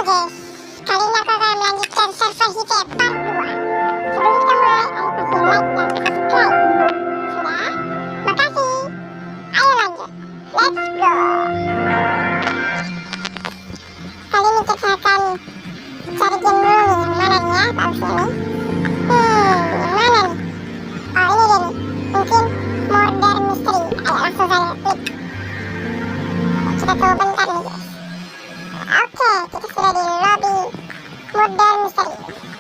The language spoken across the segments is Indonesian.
guys, kali ini aku akan melanjutkan server Hive part 2. Sebelum kita mulai, ayo kasih like dan subscribe. Sudah? Makasih. Ayo lanjut. Let's go. Kali ini kita akan cari game dulu nih. Yang mana nih ya? Bagus ini. Yang mana nih? Oh, ini dia nih. Mungkin Murder Mystery. Ayo langsung saja klik. Kita tunggu bentar nih guys. Oke, kita sudah di lobby Murder Mystery.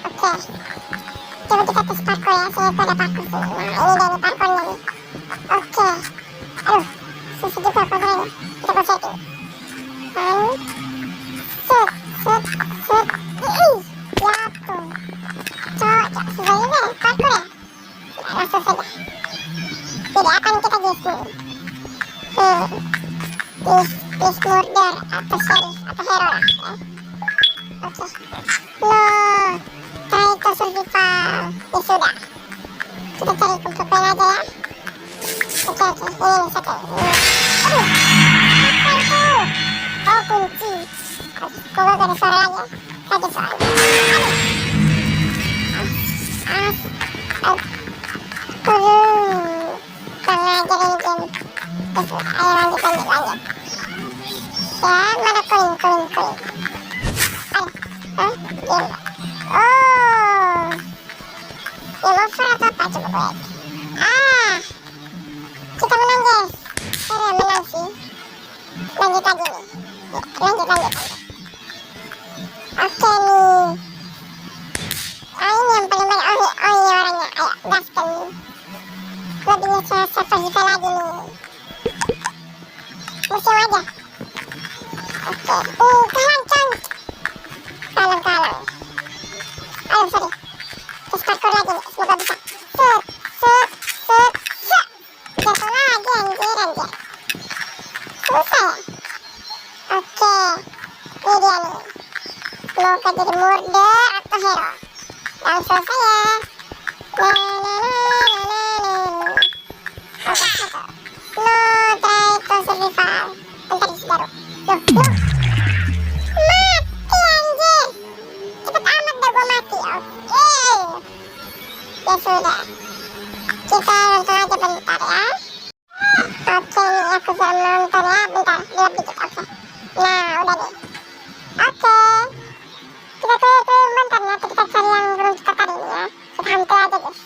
Oke, coba kita tes parkour ya. Saya ada parkour sini. Nah, ini dari parkournya nih. Oke, aduh, susah juga parkournya. Kita go setting. Set, jatuh. Cocok, susah juga ya parkour ya. Nah, langsung saja. Jadi akan kita guys nih. This murder atau sheriff atau hero lah ya. Oke. No, try to survival. Ya sudah. Kita cari kumpul poin aja ya. Oke. Ini nih satu. Aduh, apa itu? Oh, kunci. Kok gak ada suara lagi ya? Kaget soalnya. Kurang ajar ini game. Ayo lanjut. Ya, mana koin. Aduh, game. Oh, game over atau apa? Coba gue lihat. Kita menang guys. Saya menang sih. Lanjut lagi nih. Lanjut. Oke nih. Ini yang paling banyak. Oh ini orangnya. Ayo, gaskan nih. Lebihnya server Hive lagi nih. Musim aja. Oke, kalang. Ayo, sorry. Terus parkour lagi nih, semoga bisa. Set. Jatuh lagi, anjir. Susah ya? Oke, ini dia nih. Mau jadi murder atau hero? Langsung saja. Oke, satu. No, try to survival. Bentar isi baru. Loh. Mati anjir. Cepet amat dah gua mati. Oke. Ya sudah. Kita nonton aja bentar ya. Oke nih aku sudah menonton ya. Bentar, gelap dikit. Oke. Nah, udah nih. Oke. Kita keliling bentar ya. Kita cari yang belum kita tadi nih ya. Kita hantu aja guys.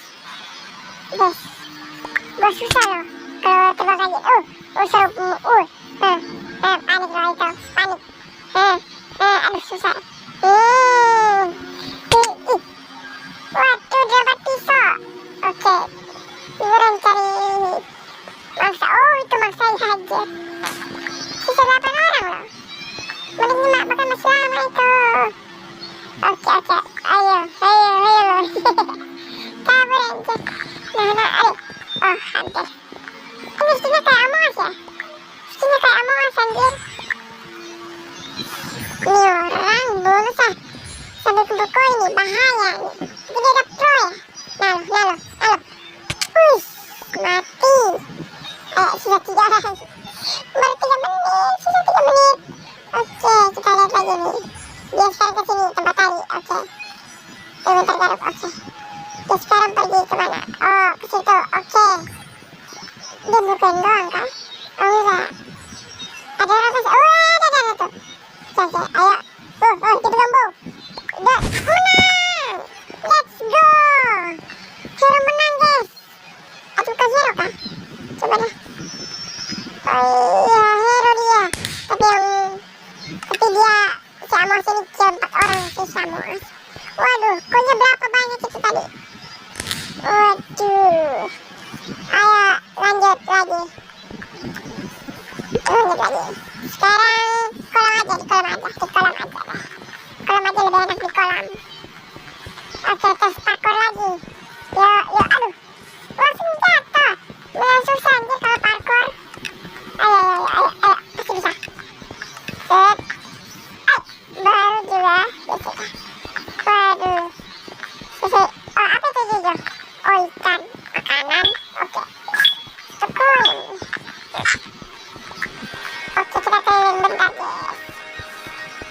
Bos susah loh. Kalau tebak lagi. Seru. Panik loh itu. Panik. Aduh susah. Waduh, dapat pisau. Oke. Liburan cari mangsa. Oh, itu mangsa aja. Sisa 8 orang loh. Mending nyimak, bahkan masih lama itu. Oke. Ayo loh. Kabur anjir. Nah, ayo. Oh, hampir. Ini skinnya kayak Amos ya? Skinnya kayak Amos anjir. Ini orang bonus ah. Sambil kumpul koin nih, bahaya nih. Tapi dia ada pro ya? Nah lo. Wih, mati. Sisa 3 orang. Baru 3 menit, sisa 3 menit. Oke, kita lihat lagi nih. Dia sekarang kesini, tempat tadi. Oke. Bentar garuk, oke. Dia sekarang pergi kemana? Oh, ke situ, oke. Dia bukain doang kan? Oh enggak. Ada orang kasih. Oh ada tuh. Oke, ayo. Kita gambau. Udah menang. Let's go. Hero menang guys. Atau bukan hero kah? Coba deh. Oh iya hero dia. Tapi dia si Amos ini kill 4 orang si Amos. Waduh, koinnya berapa banyak itu tadi? Waduh. Ayo lanjut lagi. Sekarang di kolam aja lah. Kolam aja lebih enak di kolam. Oke, tes parkour lagi. Yo, aduh. Langsung jatuh. Susah anjir kalau parkour. Ayo, pasti bisa. Set. Baru juga. Waduh. Selesai. Oh, apa itu hijau? Oh, ikan. Makanan. Oke. Koin. Oke, kita keliling bentar guys.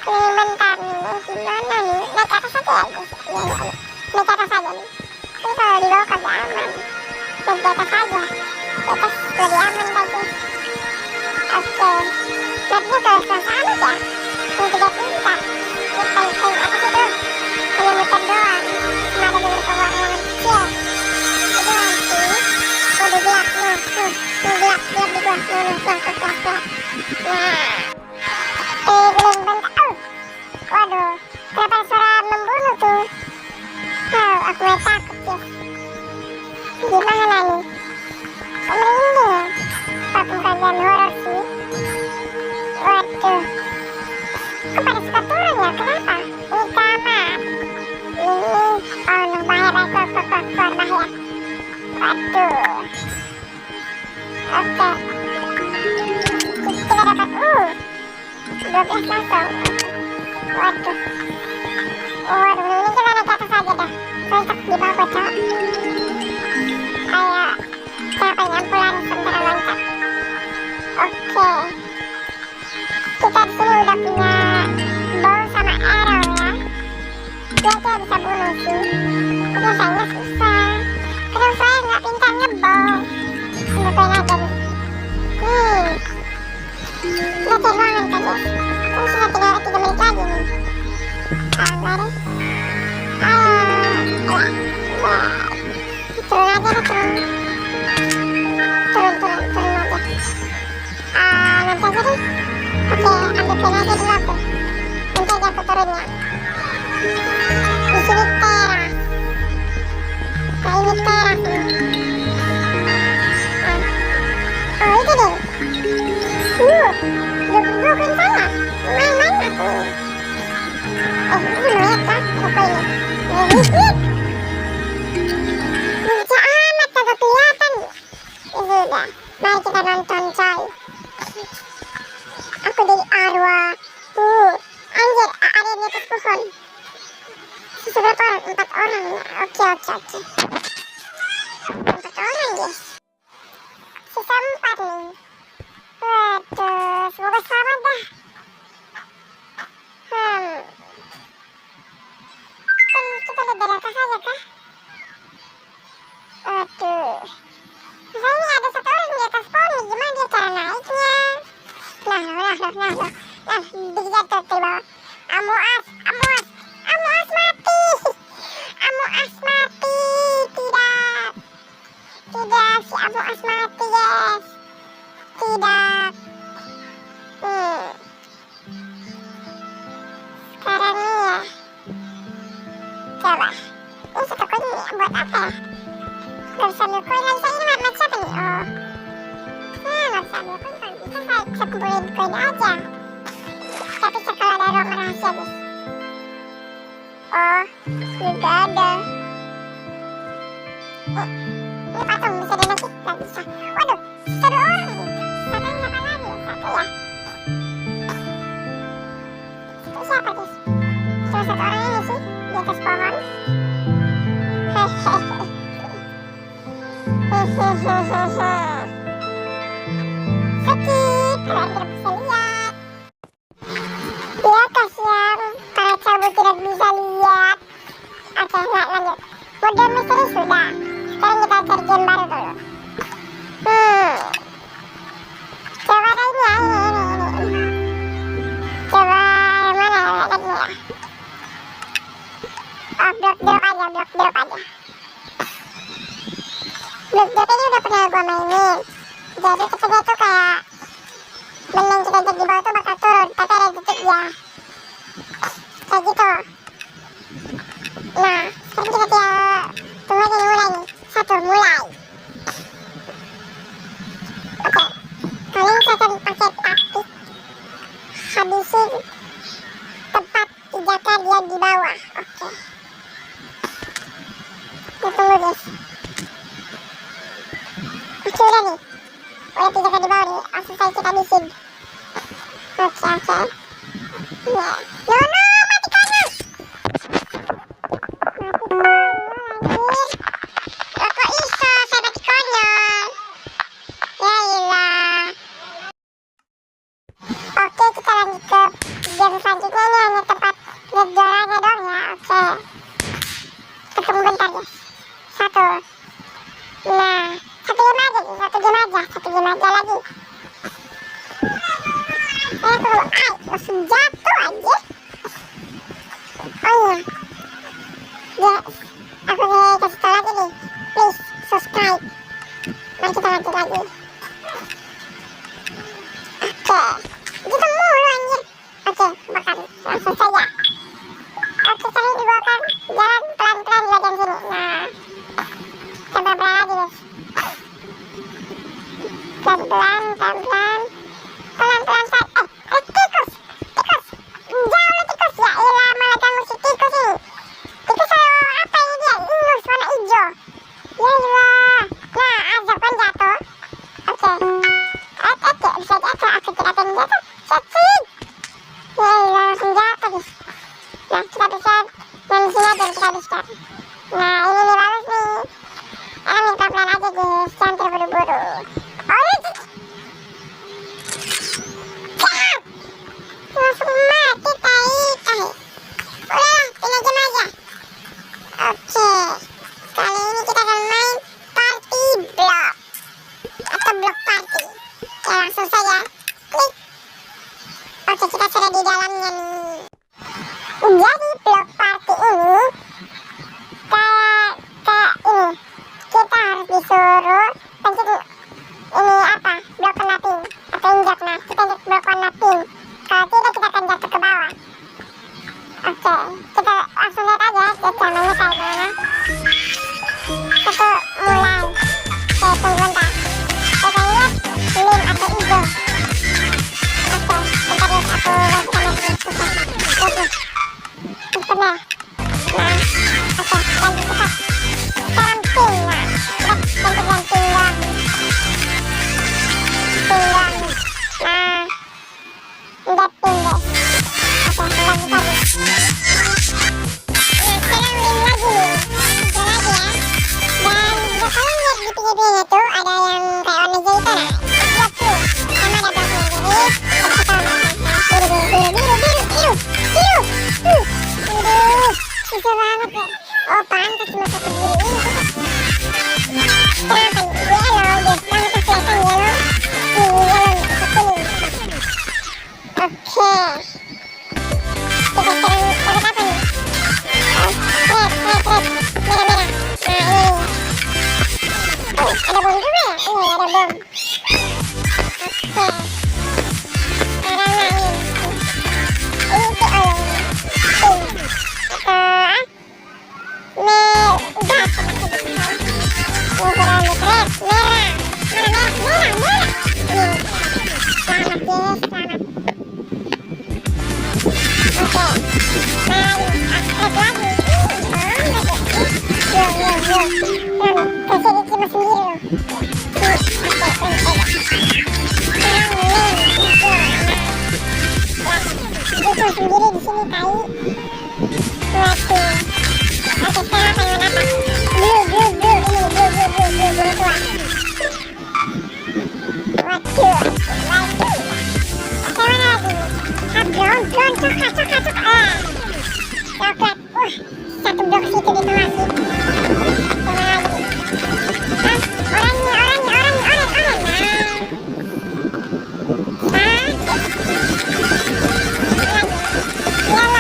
Keliling bentar nih. gimana nih? Naik ke atas aja ya guys. Iya, iya, iya. Naik ke atas aja nih. Tapi kalau di bawah kagak aman. Naik di atas aja. Di atas lebih aman guys. Oke. Mapnya ke sebelah sana ya. Yang 3 tingkat. Ini paling atas itu hanya muter doang. Cuma ada beberapa warna kecil. Itu nanti udah gelap nih. Gelap di gua. Gelap. Nah. Belum bentar. Waduh, kenapa suara membunuh tuh? Aku mulai takut ya. Gimana nih? Merinding ya? Walaupun kalian horor sih. Waduh. Kok pada suka turun ya? Kenapa? Ini kamar. Ini, oh no, bahaya, keluar, bahaya. Waduh. Oke. Kita dapat, 12 langsung. Waduh. Waduh, ini kita naik ke atas aja dah. Cocok di bawah cok. Kayak siapa yang ambulan sementara loncat. Oke. Kita di sini udah punya bow sama arrow ya. Dia bisa bunuh sih. Tapi sayangnya susah. Karena saya nggak pintar ngebow. Semogain aja nih. Udah cari ruangan kan ya. Terus sudah tinggal 3 menit lagi nih. Mari. Turun aja deh, turun aja. Nanti aja deh. Oke, ambil pin aja dulu aku. Nanti aja aku turunnya. Di sini teras. Nah, ini teras nih. Oh, itu deh. Bukan salah. Main aku. Ini lihat kan, apa ini? Lucu amat, kagak kelihatan. Sudah, mari kita nonton coy. Aku jadi arwah. Anjir, ada di atas pohon. Seberapa orang? 4 orang ya. Oke. 4 orang guys. Sisa 4 nih. Waduh, semoga selamat dah. Kita lihat dari atas aja kah? Aduh. Misalnya ada 1 orang di atas pohon nih, gimana dia cara naiknya? Nah, dijatuh di bawah. Amuas mati. Amuas mati. Tidak, si Amuas mati guys. Tidak. Sekarang nih ya. Coba. Ini 1 koin buat apa ya? Gak bisa ambil koin lagi. Saya ini map siapa nih? Oh. Gak bisa ambil koin. Kalau bisa saya bisa kumpulin koin aja. Tapi kalau ada ruang rahasia guys. Oh, juga ada. Ini patung bisa dinaikin? Gak bisa. Waduh, 1 orang nih. Satunya siapa lagi? 1 ya. Itu siapa guys? Cuma 1 orang ini sih di atas pohon. Sakit, kalian tidak bisa lihat. Ya kasihan, para cabut tidak bisa lihat. Oke, lanjut. Mode misteri sudah. Sekarang kita cari game baru dulu. Coba ada ini ya, ini. Coba yang mana ya, tadi ya. Oh, blok drop aja. Blok drop ini udah pernah gua mainin. Jadi ketika itu kayak benda yang kita injek di bawah tuh bakal turun, tapi ada titik ya. Kayak gitu. Nah, sekarang kita tinggal tunggu aja nih, mulai nih. 1, mulai. Oke. Kalian saya akan pakai taktik habisin tempat pijakan dia di bawah. Oke. Kita tunggu guys. Oke, udah nih. Udah pijakan di bawah nih. Langsung saya kita habisin. Oke. Ya. No, mati kanan. Kok iso saya mati konyol. Ya ilah. Oke, kita lanjut ke game selanjutnya nih, hanya tempat ngejor langsung saja. Oke, cari di bawah jalan pelan-pelan di bagian sini. Nah, coba berani guys. Pelan-pelan, pelan-pelan, pelan-pelan saja. Tikus, tikus, jauh lu tikus ya. Ilah, malah ganggu si tikus ini. Tikus apa ini dia? Ingus warna hijau. Ya ilah. Nah, azab kan jatuh. Oke, oke, bisa jatuh. Aku kira pengen jatuh. Cacing. Ya ilah, langsung jatuh guys. Nah, kita bisa main sini aja, kita bisa. Nah, ini nih bagus nih. Main pelan-pelan aja guys, jangan terburu-buru. Oh, ini langsung mati tai. Udahlah, tinggal jam aja. Oke, kali ini kita akan main party block atau block party. Oke, langsung saja klik. Oke, kita sudah di dalamnya nih. Jadi blok party ini kayak ini, kita harus disuruh pencet ini apa, blok warna pink atau injak. Nah, kita injak blok warna pink, kalau tidak kita akan jatuh ke bawah. Oke, kita langsung lihat aja caranya kayak gimana. Kita mulai. Oke, tunggu bentar, kita lihat lem atau hijau. Oke, bentar ya, aku ganti susah. Bener. Nah, oke, ganti cepat. Sekarang pink. Nah, ganti pink dong. Pink dong. Nah, udah pink deh. Oke, lanjut lagi. Nah, sekarang link lagi nih. Hijau lagi ya. Dan kalau kalian lihat di pinggir-pinggirnya tuh ada yang kayak warna hijau itu. Nah, lihat tuh. Sama ada bloknya. Jadi, kita biru. Susah banget ya. Oh, pantas cuma satu biru ini. Kenapa nih? Yellow, guys. Kamu tuh kelihatan yellow. Yellow nih, ke kuning. Oke. Kita sekarang dapat apa nih? Red. Merah. Nah, ini. Oh, ada bom juga ya? Ini ada bom. Oke. Sekarang ini. Ini tuh oh. Sendiri di sini tai. Waduh. Oke, sekarang apa yang apa? Blue tua. Waduh. Oke, mana lagi? Brown, coklat. Coklat. Satu blok situ di tengah sih. Mana lagi? Oranye.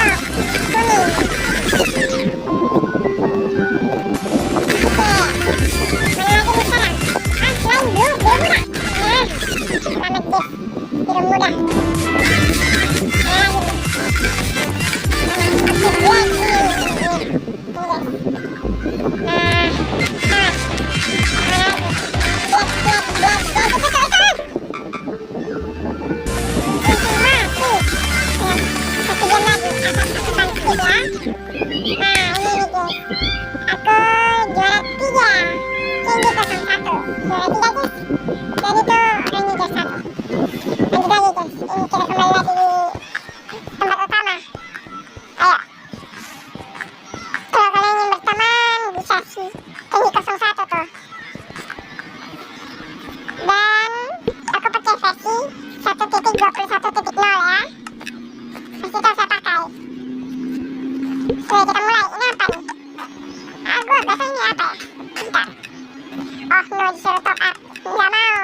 disuruh top up, nggak mau,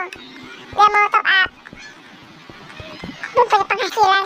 dia mau top up, belum punya penghasilan.